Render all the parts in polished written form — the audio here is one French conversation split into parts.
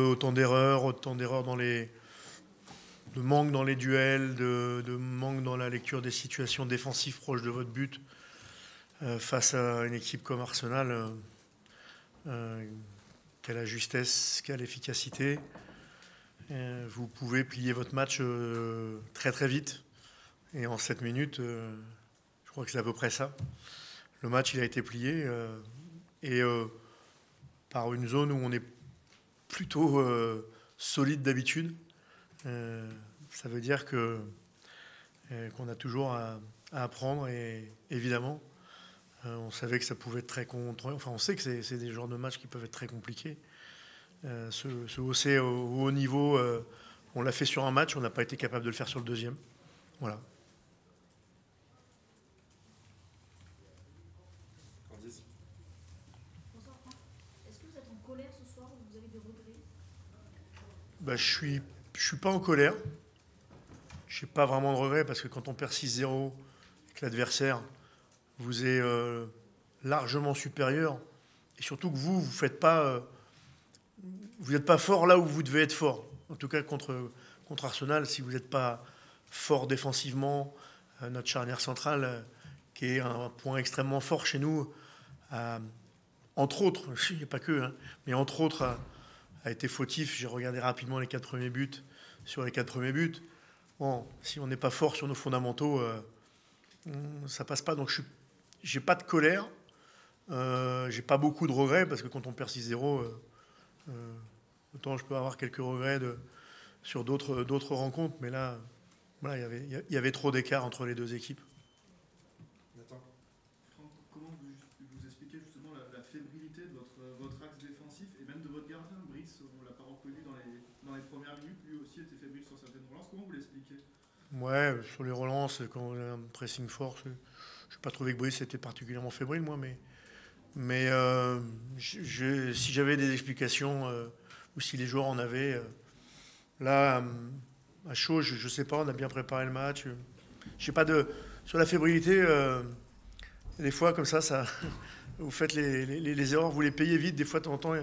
autant d'erreurs de manque dans les duels, de manque dans la lecture des situations défensives proches de votre but face à une équipe comme Arsenal qui a la justesse, qui a l'efficacité. Vous pouvez plier votre match très très vite. Et en 7 minutes, je crois que c'est à peu près ça. Le match, il a été plié. Et par une zone où on est plutôt solide d'habitude. Ça veut dire qu'on a toujours à apprendre. Et évidemment, on savait que ça pouvait être très contre. Enfin, on sait que c'est des genres de matchs qui peuvent être très compliqués. Se hausser au haut niveau, on l'a fait sur un match, on n'a pas été capable de le faire sur le deuxième. Voilà. Bonsoir Franck. Est-ce que vous êtes en colère ce soir ou vous avez des regrets? Bah, je suis pas en colère. Je n'ai pas vraiment de regrets parce que quand on perd 6-0 et que l'adversaire vous est largement supérieur, et surtout que vous n'êtes pas fort là où vous devez être fort. En tout cas contre Arsenal, si vous n'êtes pas fort défensivement, notre charnière centrale, qui est un point extrêmement fort chez nous, entre autres, il n'y a pas que, hein, mais entre autres, a été fautif. J'ai regardé rapidement les 4 premiers buts. Sur les 4 premiers buts, bon, si on n'est pas fort sur nos fondamentaux, ça passe pas. Donc j'ai pas de colère, j'ai pas beaucoup de regrets parce que quand on perd 6-0, autant je peux avoir quelques regrets sur d'autres rencontres, mais là, voilà, il y avait trop d'écart entre les deux équipes. Nathan. Franck, comment vous expliquez justement la fébrilité de votre axe défensif et même de votre gardien Brice? On ne l'a pas reconnu dans les premières minutes, lui aussi était fébrile sur certaines relances. Comment vous l'expliquez? Ouais, sur les relances, quand on a un pressing fort, je n'ai pas trouvé que Brice était particulièrement fébrile, moi, mais si j'avais des explications, ou si les joueurs en avaient, là, à chaud, je ne sais pas, on a bien préparé le match. J'ai pas de. Sur la fébrilité, des fois, comme ça vous faites les erreurs, vous les payez vite. Des fois, de temps en temps,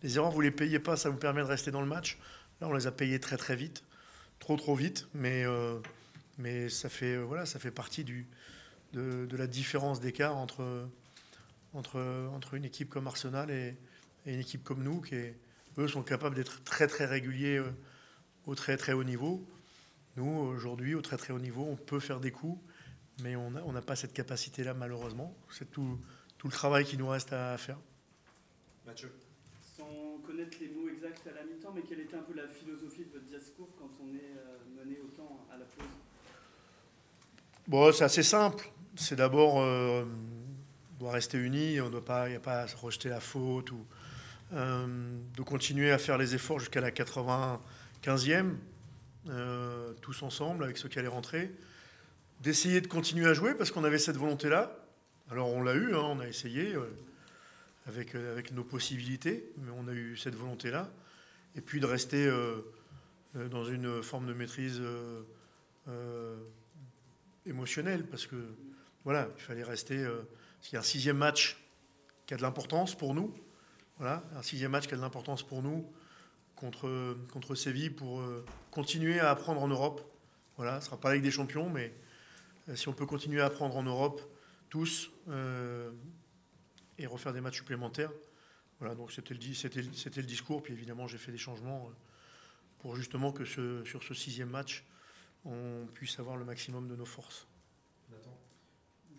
les erreurs, vous les payez pas, ça vous permet de rester dans le match. Là, on les a payées très très vite, trop vite, mais ça fait, voilà, ça fait partie de la différence d'écart entre une équipe comme Arsenal et une équipe comme nous, eux sont capables d'être très très réguliers au très très haut niveau. Nous, aujourd'hui, au très très haut niveau, on peut faire des coups, mais on n'a pas cette capacité-là, malheureusement. C'est tout le travail qui nous reste à faire. Mathieu. Sans connaître les mots exacts à la mi-temps, mais quelle était un peu la philosophie de votre discours quand on est mené autant à la pause? Bon, c'est assez simple. C'est d'abord, on doit rester unis, il n'y a pas à se rejeter la faute, ou de continuer à faire les efforts jusqu'à la 95e, tous ensemble, avec ceux qui allaient rentrer. D'essayer de continuer à jouer, parce qu'on avait cette volonté-là. Alors on l'a eu, hein, on a essayé avec nos possibilités, mais on a eu cette volonté-là. Et puis de rester dans une forme de maîtrise émotionnelle, parce que voilà, il fallait rester. Il y a un 6e match qui a de l'importance pour nous. Voilà, un 6e match qui a de l'importance pour nous contre Séville pour continuer à apprendre en Europe. Voilà, ce ne sera pas la Ligue des Champions, mais si on peut continuer à apprendre en Europe tous et refaire des matchs supplémentaires. Voilà, donc c'était le discours. Puis évidemment, j'ai fait des changements pour justement que sur ce 6e match, on puisse avoir le maximum de nos forces. Nathan.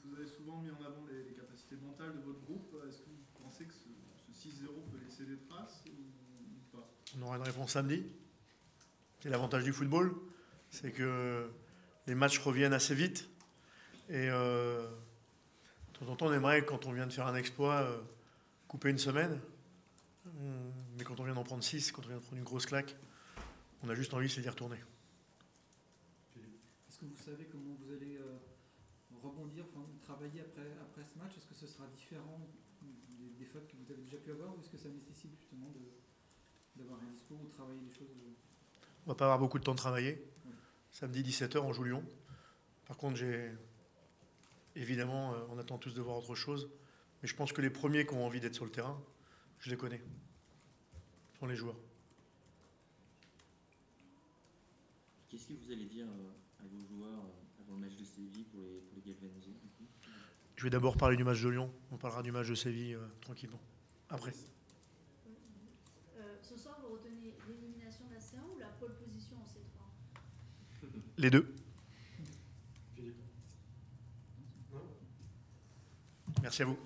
Vous avez souvent mis en avant les capacités mentales de votre groupe. Est-ce que vous pensez que ce 6-0 peut laisser des traces ou pas? On aura une réponse samedi. C'est l'avantage du football, c'est que les matchs reviennent assez vite. Et de temps en temps, on aimerait, quand on vient de faire un exploit, couper une semaine. Mais quand on vient d'en prendre 6, quand on vient de prendre une grosse claque, on a juste envie de se d'y retourner. Est-ce que vous savez comment vous allez rebondir, enfin, travailler après ce match? Est-ce que ce sera différent des fautes que vous avez déjà pu avoir, ou est-ce que ça nécessite justement d'avoir un discours ou travailler les choses? On va pas avoir beaucoup de temps de travailler. Oui. Samedi 17h, on joue Lyon. Par contre, évidemment, on attend tous de voir autre chose. Mais je pense que les premiers qui ont envie d'être sur le terrain, je les connais. Ce sont les joueurs. Qu'est-ce que vous allez dire à vos joueurs avant le match de Séville pour les galvaniser du coup? Je vais d'abord parler du match de Lyon. On parlera du match de Séville tranquillement. Après. Ce soir, vous retenez l'élimination de la C1 ou la pole position en C3? Les deux. Merci à vous.